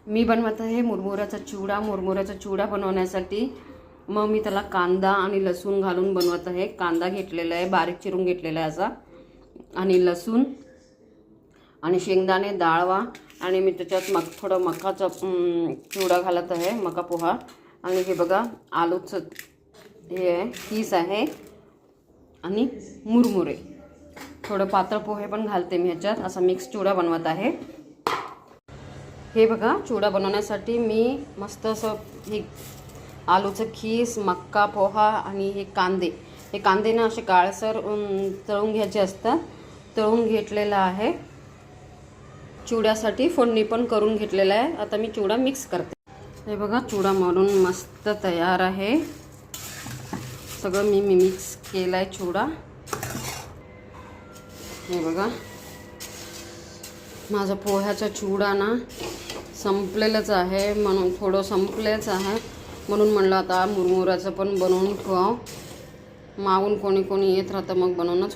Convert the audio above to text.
मी बनवत आहे मुरमुऱ्याचा चिवडा. मुरमुऱ्याचा चिवडा बनवण्यासाठी मग मी त्याला कांदा आणि लसूण घालून बनवत आहे. कांदा घेतलेला आहे, बारीक चिरून घेतलेला आहे असा, आणि लसूण आणि शेंगदाणे, डाळवा, आणि मी त्याच्यात थोडं मकाचा चिवडा घालत आहे, मका पोहा. आणि हे बघा आलूचं हे आहे, कीस आहे, आणि मुरमुरे, थोडं पातळ पोहे पण घालते मी ह्याच्यात. असा मिक्स चिवडा बनवत आहे. हे बघा चिवडा बनवण्यासाठी मी मस्त असं हे आलूचं खीस, मक्का पोहा आणि हे कांदे ना असे काळसर तळून घ्यायचे असतात. तळून घेतलेला आहे. चिवड्यासाठी फोडणी पण करून घेतलेला आहे. आता मी चिवडा मिक्स करते. हे बघा चिवडा मळून मस्त तयार आहे. सगळं मी मिक्स केलं आहे चिवडा. हे बघा माझा पोह्याचा चिवडा ना संपलेलंच आहे, म्हणून थोडं संपलेच आहे, म्हणून म्हणलं आता मुरमुऱ्याचं पण बनवून खाऊ. मागून कोणी येत राहतं मग बनवूनच